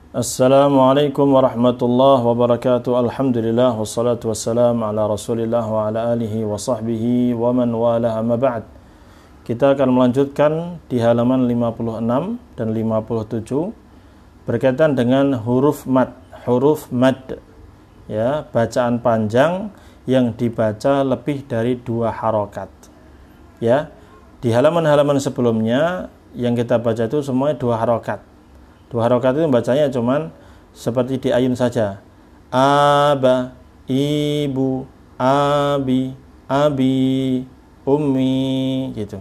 Assalamualaikum warahmatullahi wabarakatuh. Alhamdulillah wassalatu wassalamu ala Rasulillah wa ala alihi wa sahbihi wa man wala amma ba'd. Kita akan melanjutkan di halaman 56 dan 57 berkaitan dengan huruf mad. Huruf mad, ya, bacaan panjang yang dibaca lebih dari 2 harokat. Ya, di halaman-halaman sebelumnya yang kita baca itu semuanya 2 harokat. 2 harokat itu bacanya cuman seperti di ayun saja. Aba, ibu, abi, abi, ummi, gitu.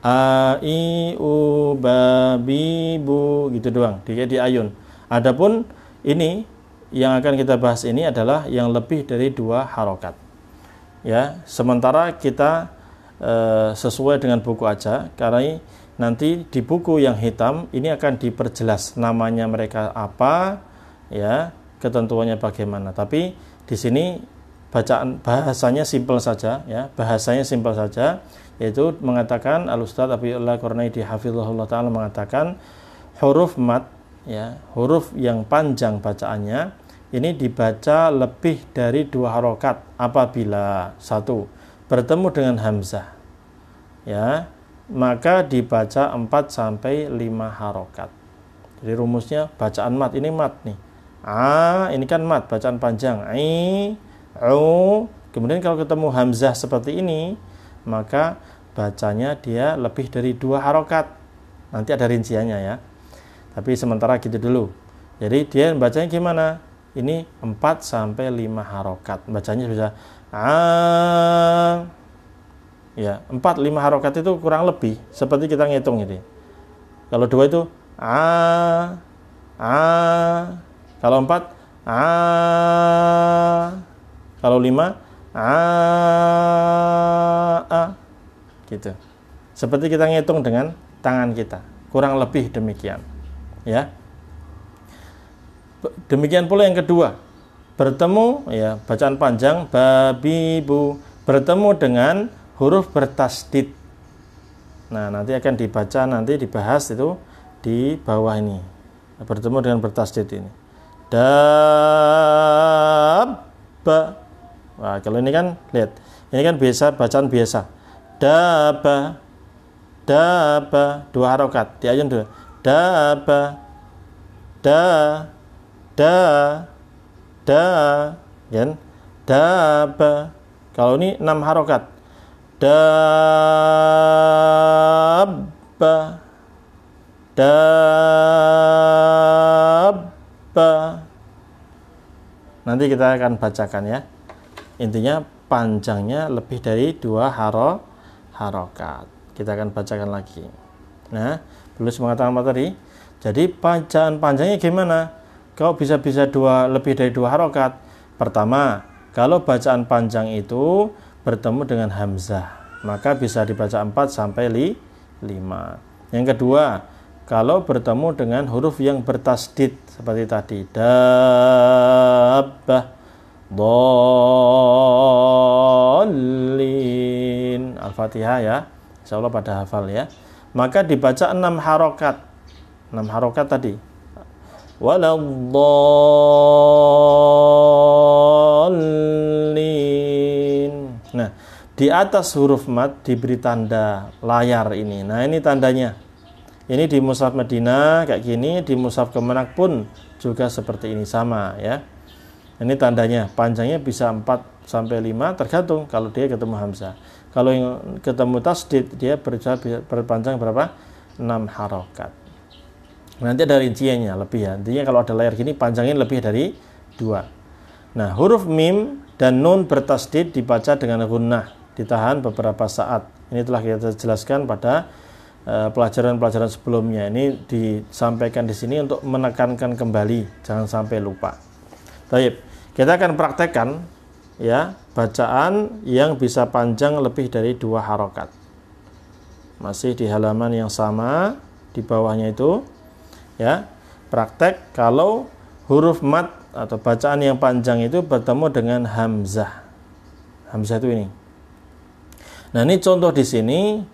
A, i, u, ba, bi, bu, gitu doang di ayun. Adapun ini yang akan kita bahas ini adalah yang lebih dari 2 harokat. Ya, sementara kita sesuai dengan buku aja, karena nanti di buku yang hitam ini akan diperjelas namanya mereka apa, ya, ketentuannya bagaimana. Tapi di sini bacaan bahasanya simpel saja, ya, bahasanya simpel saja, yaitu mengatakan Al-Ustadz Abiyullah Qurnaidi hafizahullah ta'ala mengatakan huruf mad, ya, huruf yang panjang bacaannya ini dibaca lebih dari 2 harokat apabila 1. bertemu dengan hamzah, ya, maka dibaca 4 sampai 5 harokat. Jadi rumusnya bacaan mad, ini mad nih. A, ini kan mad, bacaan panjang. I, u. Kemudian kalau ketemu hamzah seperti ini, maka bacanya dia lebih dari 2 harokat. Nanti ada rinciannya, ya. Tapi sementara gitu dulu. Jadi dia bacanya gimana? Ini 4 sampai 5 harokat. Bacanya bisa ya, 4-5 harokat itu kurang lebih seperti kita ngitung ini. Kalau 2 itu kalau 4 kalau 5 gitu. Seperti kita ngitung dengan tangan kita. Kurang lebih demikian, ya. Demikian pula yang kedua. Bertemu, ya, bacaan panjang babi bu bertemu dengan huruf bertasdid. Nah, nanti akan dibaca, nanti dibahas itu di bawah ini. Bertemu dengan bertasdid ini. Dabba. Wah, kalau ini kan lihat. Ini kan biasa bacaan biasa. Dabba. Dabba 2 harokat. Di ayun 2. Dabba. Kan? Dabba. Kalau ini 6 harokat. Dabba. Nanti kita akan bacakan, ya. Intinya panjangnya lebih dari 2 harokat. Kita akan bacakan lagi. Nah, belum mengatakan apa tadi? Jadi bacaan panjangnya gimana? Kalau bisa-bisa lebih dari 2 harokat. Pertama, kalau bacaan panjang itu bertemu dengan hamzah, maka bisa dibaca 4 sampai 5. Yang kedua, kalau bertemu dengan huruf yang bertasdid seperti tadi, dabbah, dhalin, Al-Fatihah, ya. Insyaallah pada hafal, ya. Maka dibaca 6 harokat. 6 harokat tadi. Waladhdallin. Nah, di atas huruf mad diberi tanda layar ini. Nah, ini tandanya. Ini di Mushaf Madinah kayak gini, di Mushaf Kemenak pun juga seperti ini, sama, ya. Ini tandanya, panjangnya bisa 4 sampai 5 tergantung kalau dia ketemu hamzah. Kalau yang ketemu tasdid dia berpanjang berapa? 6 harokat. Nanti ada rinciannya lebih, ya. Intinya kalau ada layar gini panjangnya lebih dari 2. Nah, huruf mim dan nun bertasdid dibaca dengan gunnah, ditahan beberapa saat. Ini telah kita jelaskan pada pelajaran-pelajaran sebelumnya. Ini disampaikan di sini untuk menekankan kembali, jangan sampai lupa. Baik, kita akan praktekkan, ya, bacaan yang bisa panjang lebih dari 2 harokat. Masih di halaman yang sama, di bawahnya itu, ya. Praktek kalau huruf mad atau bacaan yang panjang itu bertemu dengan hamzah. Hamzah itu ini. Nah, ini contoh di sini,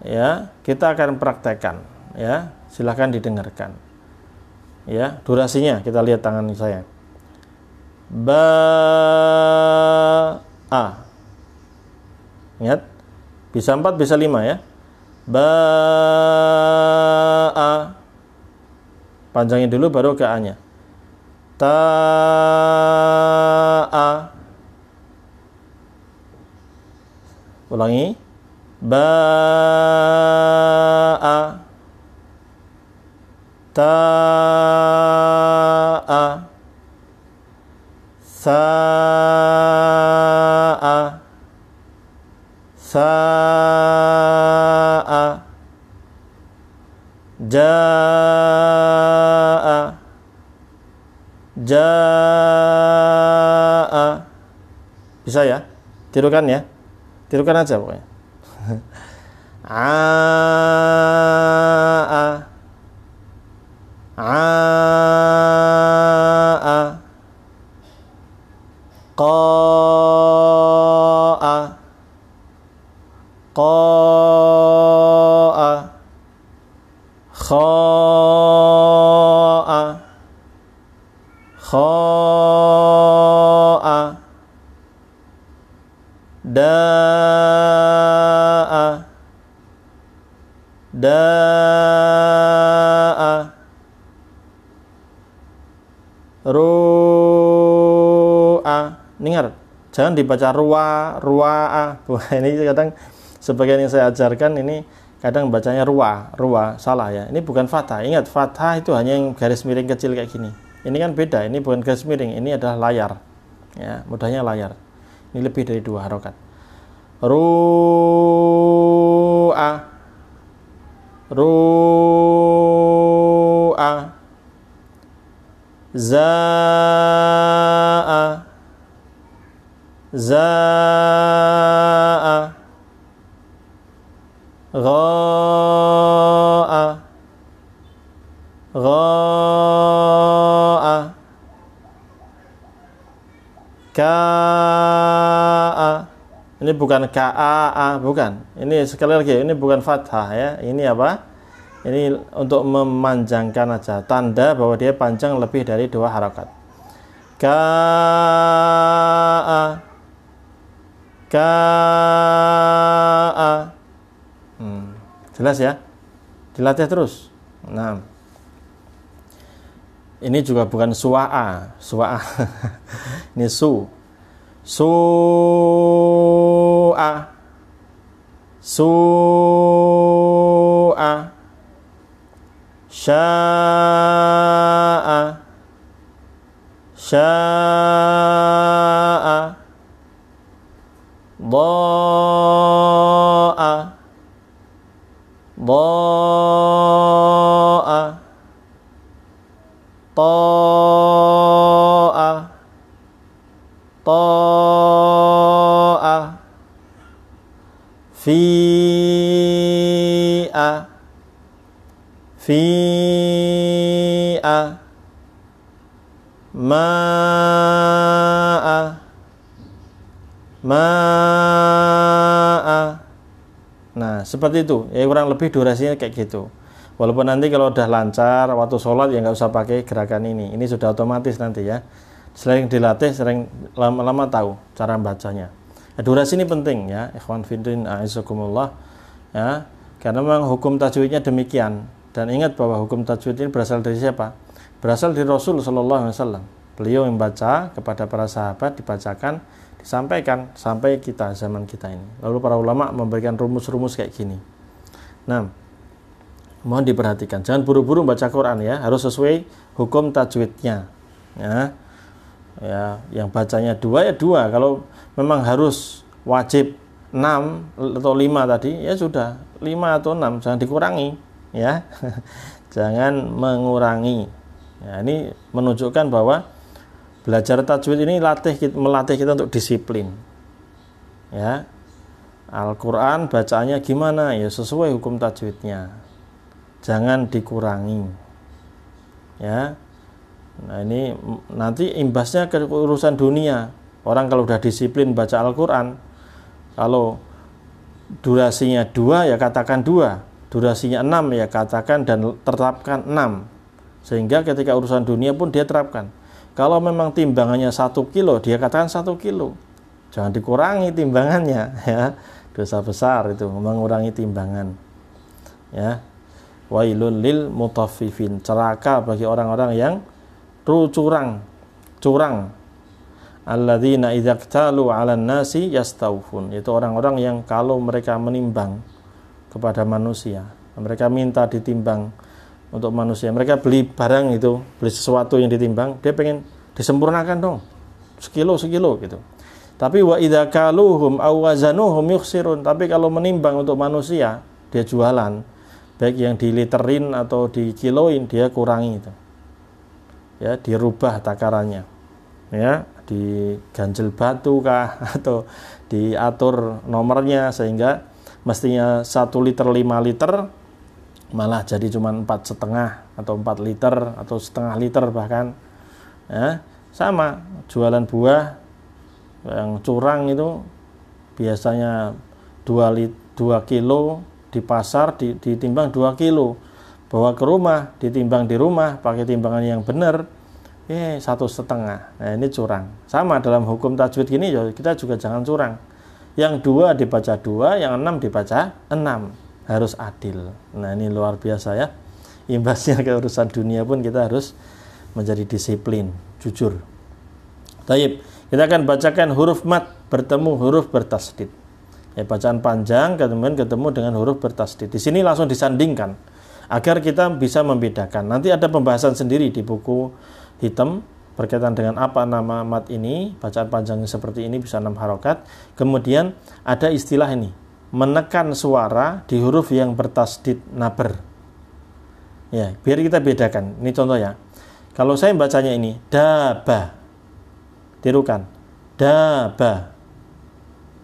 ya, kita akan praktekkan, ya. Silahkan didengarkan. Ya, durasinya kita lihat tangan saya. Ba a. Ingat, bisa 4 bisa 5 ya. Ba a. Panjangin dulu baru ke a-nya. Ta a. Ulangi. Ba a. Ta a. Sa a. Sa a. Ja a. Ja a. Bisa ya? Tirukan ya. Tirukan aja pokoknya. A a. A a. Qa a. Qa a. Kha a. Kha a. Da a. Da a. Ru a. Dengar, jangan dibaca ruwa a. Ini kadang sebagian yang saya ajarkan ini kadang bacanya ruwa, salah ya. Ini bukan fathah. Ingat, fathah itu hanya yang garis miring kecil kayak gini. Ini kan beda, ini bukan garis miring, ini adalah layar. Ya, mudahnya layar. Ini lebih dari 2 harokat. Ru'a. Ru'a. Za'a. Za'a. Gha'a. Gha'a. Ka'a. Ini bukan ka'a, bukan. Ini sekali lagi, ini bukan fathah ya. Ini apa? Ini untuk memanjangkan aja, tanda bahwa dia panjang lebih dari 2 harokat. Ka'a. Ka'a. Jelas ya? Dilatih terus. Nah, ini juga bukan suwa'a. Ini su'a. Su'a. Sya'a. Sya'a. Dha'a. Dha'a. Ta'a. Ta'a. Fi'a. Fi'a. Ma'a. Ma'a. Nah, seperti itu. Ya, kurang lebih durasinya kayak gitu. Walaupun nanti kalau udah lancar waktu sholat ya nggak usah pakai gerakan ini. Ini sudah otomatis nanti ya. Sering dilatih, sering lama-lama tahu cara bacanya. Nah, durasi ini penting ya, ikhwan fillah a'izzakumullah. Ya, karena memang hukum tajwidnya demikian. Dan ingat bahwa hukum tajwid ini berasal dari siapa? Berasal dari Rasul sallallahu alaihi wasallam. Beliau yang baca kepada para sahabat, dibacakan, disampaikan sampai kita zaman kita ini. Lalu para ulama memberikan rumus-rumus kayak gini. Nah, mohon diperhatikan, jangan buru-buru baca Quran ya, harus sesuai hukum tajwidnya. Ya, yang bacanya 2 ya 2. Kalau memang harus wajib 6 atau 5 tadi, ya sudah 5 atau 6, jangan dikurangi ya. Jangan mengurangi. Ya, ini menunjukkan bahwa belajar tajwid ini melatih kita untuk disiplin. Ya. Al-Qur'an bacaannya gimana? Ya sesuai hukum tajwidnya. Jangan dikurangi. Ya. Nah, ini nanti imbasnya ke urusan dunia. Orang kalau udah disiplin baca Al-Qur'an, kalau durasinya 2 ya katakan 2, durasinya 6 ya katakan dan tetapkan 6. Sehingga ketika urusan dunia pun dia terapkan. Kalau memang timbangannya 1 kilo, dia katakan 1 kilo. Jangan dikurangi timbangannya, ya. Dosa besar itu mengurangi timbangan. Ya. Wailul lil mutaffifin. Celaka bagi orang-orang yang curang. Alladzina idza iktalu 'alan nasi yastawfun. Itu orang-orang yang kalau mereka menimbang kepada manusia, mereka minta ditimbang untuk manusia. Mereka beli barang itu, beli sesuatu yang ditimbang, dia pengen disempurnakan dong. Sekilo gitu. Tapi wa idza kaluhum aw wazanuhum yukhsirun. Tapi kalau menimbang untuk manusia, dia jualan. Baik yang diliterin atau dikiloin, dia kurangi itu. Ya, dirubah takarannya. Ya, diganjel batu kah atau diatur nomornya sehingga mestinya 1 liter 5 liter malah jadi cuma 4,5 atau 4 liter atau setengah liter bahkan. Ya, sama jualan buah yang curang itu biasanya 2 kilo di pasar ditimbang 2 kilo, bawa ke rumah ditimbang di rumah pakai timbangan yang benar 1,5. Nah, ini curang. Sama dalam hukum tajwid gini ya, kita juga jangan curang. Yang 2 dibaca 2, yang 6 dibaca 6. Harus adil. Nah, ini luar biasa ya. Imbasnya ke urusan dunia pun kita harus menjadi disiplin, jujur. Taib, kita akan bacakan huruf mat bertemu huruf bertasdid. Ya, bacaan panjang kemudian ketemu dengan huruf bertasdid. Di sini langsung disandingkan agar kita bisa membedakan. Nanti ada pembahasan sendiri di buku hitam berkaitan dengan apa nama mat ini, bacaan panjangnya seperti ini bisa 6 harokat. Kemudian ada istilah ini, menekan suara di huruf yang bertasdid naber. Ya, biar kita bedakan. Ini contoh ya. Kalau saya bacanya ini daba, tirukan daba,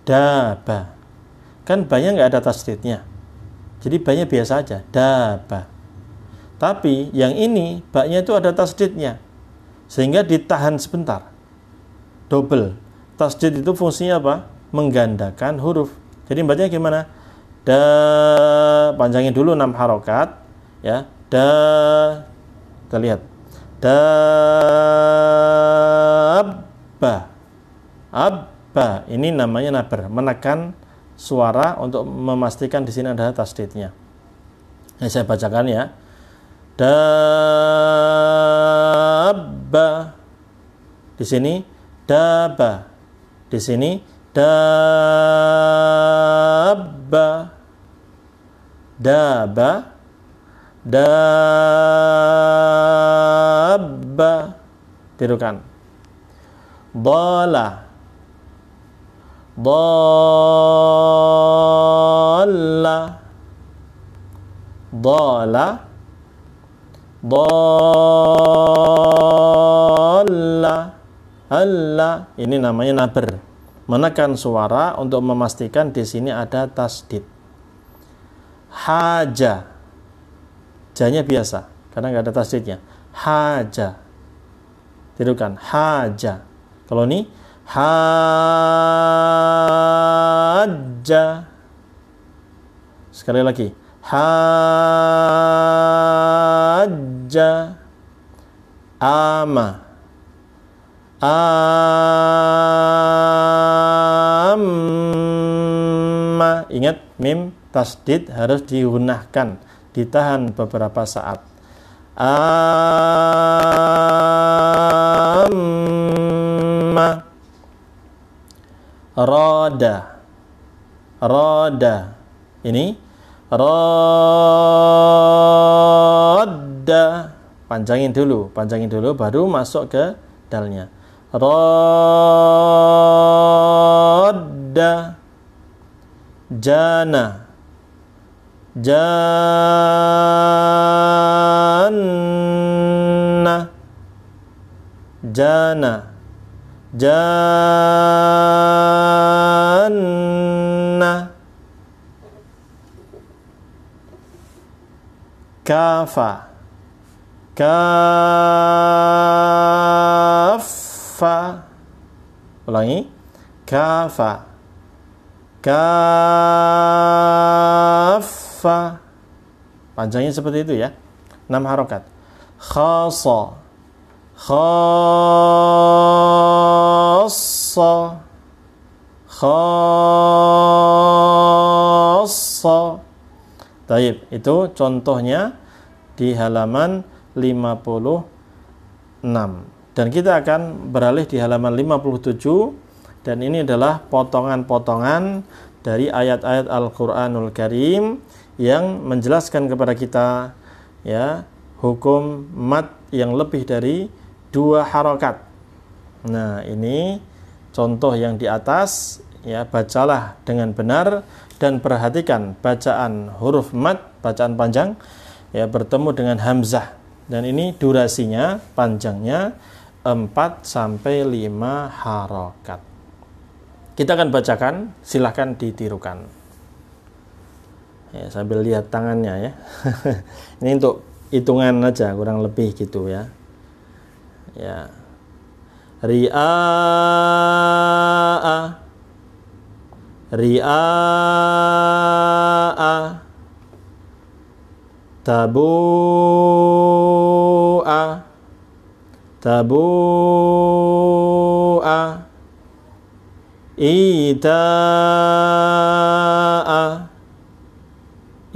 daba. Kan banyak nggak ada tasdidnya, jadi banyak biasa aja daba. Tapi yang ini baknya itu ada tasdidnya, sehingga ditahan sebentar. Double. Tasdid itu fungsinya apa? Menggandakan huruf. Jadi bacanya gimana? Da, panjangin dulu 6 harokat ya. Da, kita lihat. Dabba. Abba. Ini namanya naber, menekan suara untuk memastikan di sini ada tasdidnya. Nah, saya bacakan ya. Dabba. Di sini daba. Di sini dabba. Daba. Dabba. Tirukan. Dala. Dalla. Dala. Dalla. Allah. Ini namanya naber, menekan suara untuk memastikan di sini ada tasdid. Haja. Janya biasa karena nggak ada tasdidnya. Haja. Tirukan haja. Kalau ini haja. Sekali lagi haja. Ama. Amma. Ingat, mim tasdid harus digunahkan, ditahan beberapa saat. Amma. Roda. Roda. Ini roda. Panjangin dulu baru masuk ke dalnya. Roda. Jana. Jana. Jana. Jana. Kafa. Kafa. Ulangi. Kafa. Kafa. Panjangnya seperti itu ya. 6 harokat. khassa, khassa, khassa. Baik, itu contohnya di halaman 56. Dan kita akan beralih di halaman 57, dan ini adalah potongan-potongan dari ayat-ayat Al-Qur'anul Karim yang menjelaskan kepada kita ya hukum mad yang lebih dari 2 harokat. Nah, ini contoh yang di atas ya, bacalah dengan benar dan perhatikan bacaan huruf mad, bacaan panjang ya, bertemu dengan hamzah, dan ini durasinya, panjangnya 4-5 harokat. Kita akan bacakan, silahkan ditirukan ya, sambil lihat tangannya ya. Ini untuk hitungan aja, kurang lebih gitu ya. Ya, ria'a, ria'a, tabu'a, tabu'a, ita'a,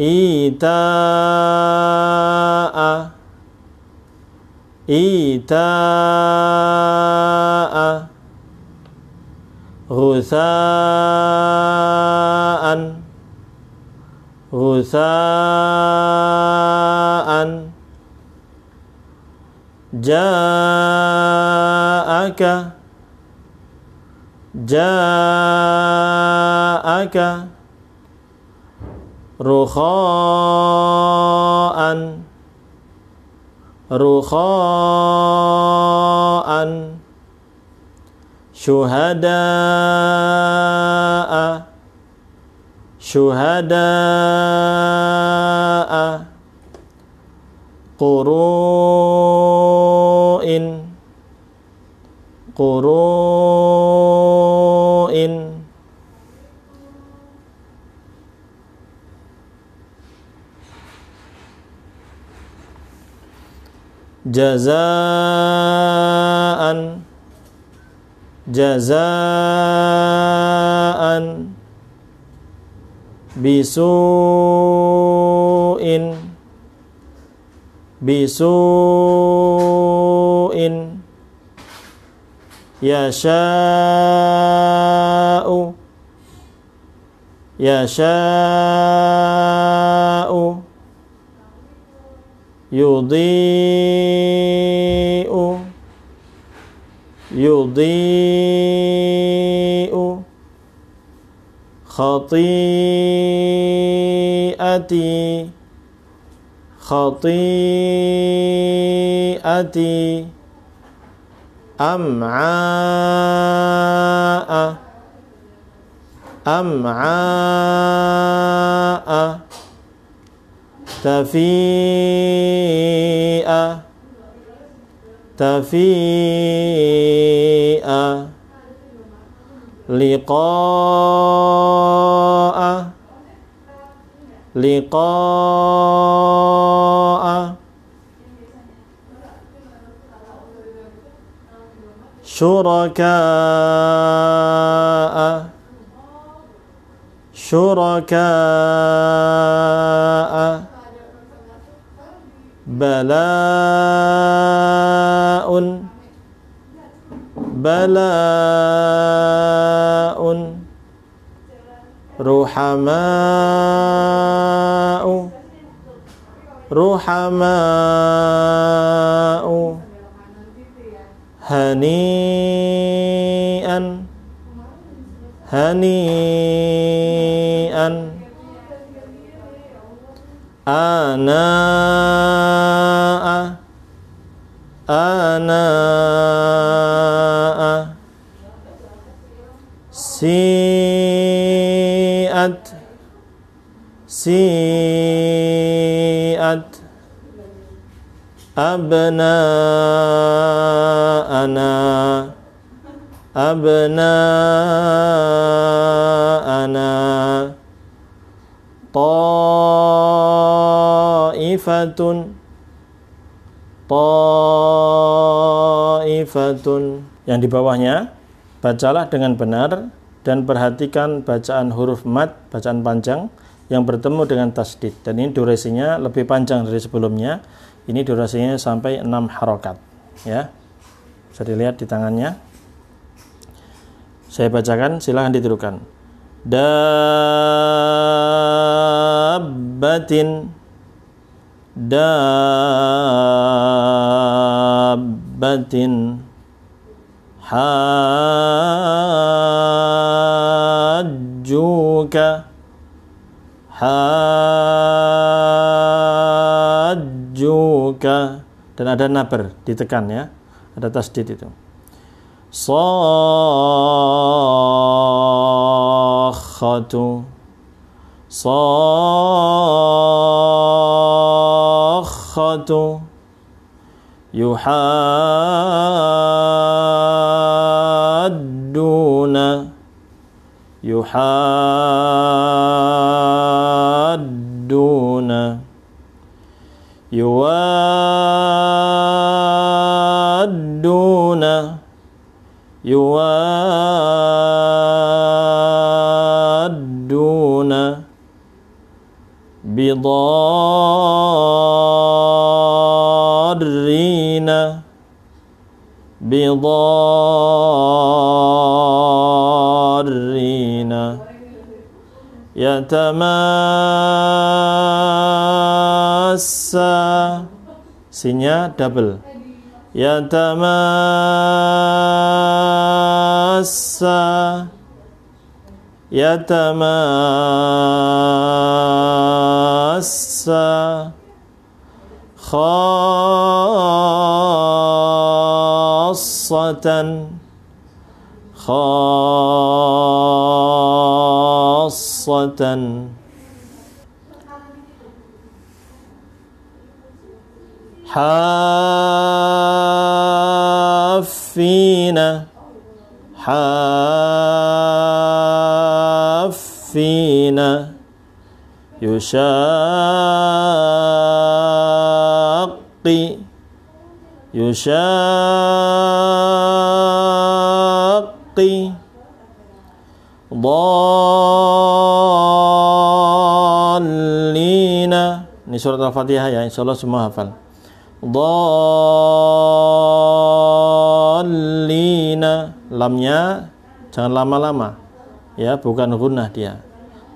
ita'a, ita'a, ghusa'an, ghusa'an, ja'aka, ja'aka, rukha'an, rukha'an, syuhada'a, syuhada'a, quru'in, quru'in, jazaan, jazaan, bisu'in, bisu'in, yasha'u, yasha'u, yudhi'u, yudhi'u, khati'ati, khati'ati, am'a'a, am'a'a, tafi'a, tafi'a, liqa'a, liqa'a, syuraka'a, syuraka'a, bala'un, bala'un, ruhama'u, ruhama'u, hani'an, hani'an, ana'a, ana'a, si'at, si'at, abna'ana, abna'ana, ta'ifatun, ta'ifatun. Yang di bawahnya, bacalah dengan benar dan perhatikan bacaan huruf mad, bacaan panjang yang bertemu dengan tasdid. Dan ini durasinya lebih panjang dari sebelumnya. Ini durasinya sampai 6 harokat. Ya, bisa dilihat di tangannya. Saya bacakan, silahkan ditirukan. Dabbatin, dabbatin, hajjuka, hajjuka. Dan ada nabar, ditekan ya, ada tasdid itu. Sakhatu, sakhatu, yuhadduna, yuhadduna, yuwadduna, yuwadduna, bidarrina, bidarrina, yatamassa, sinya double, yatamassa, yatamassa, khassatan, khassatan, haffina, haffina, yushaqqi, yushaqqi, dhallina. Ini surat Al-Fatihah ya, insyaallah semua hafal. Dhallina, lamnya jangan lama-lama ya, bukan gunnah dia,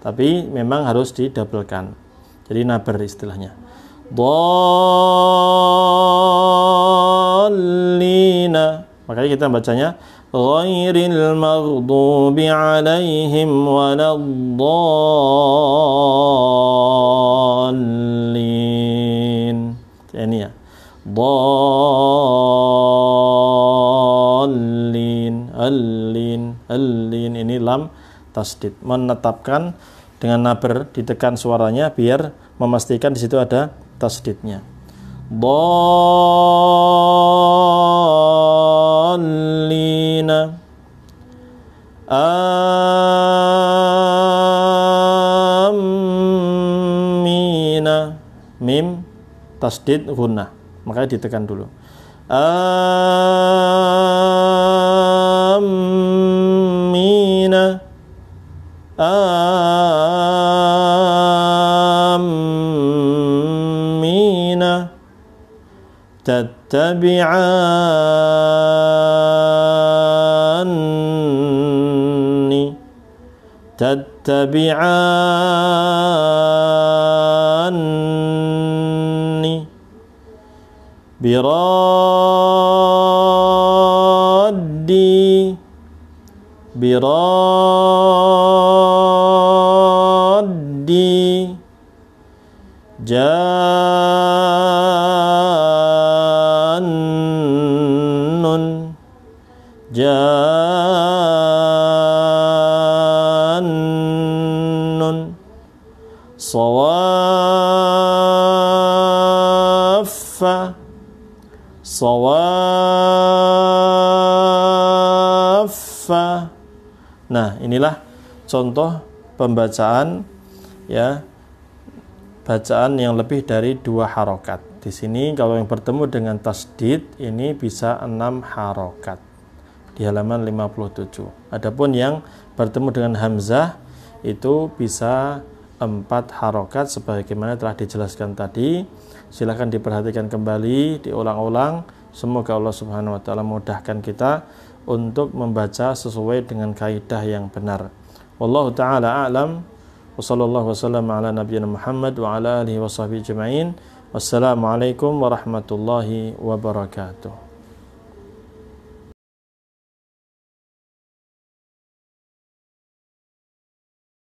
tapi memang harus didabelkan, jadi nabar istilahnya. Dhallina, makanya kita bacanya ghairil maghdubi alaihim waladdallin. Ini ya, dhallin, allin, allin. Ini lam tasdid, menetapkan dengan nabar, ditekan suaranya biar memastikan di situ ada tasdidnya. Dhallina, amina, mim tasdid gunnah, makanya ditekan dulu. Amina, amina, tattabi'anni, tattabi'anni, biraddi, biraddi, jannun, jannun, sawaffa, sawaffa. Nah, inilah contoh pembacaan ya, bacaan yang lebih dari 2 harokat. di sini kalau yang bertemu dengan tasdid ini bisa 6 harokat di halaman 57. Adapun yang bertemu dengan hamzah itu bisa 4 harokat sebagaimana telah dijelaskan tadi. Silahkan diperhatikan kembali, diulang-ulang. Semoga Allah Subhanahu wa taala mudahkan kita untuk membaca sesuai dengan kaidah yang benar. Wallahu taala a'lam. Wa sallallahu wasallam ala nabiyyina Muhammad wa ala alihi wa sahbihi ajma'in. Wassalamualaikum warahmatullahi wabarakatuh.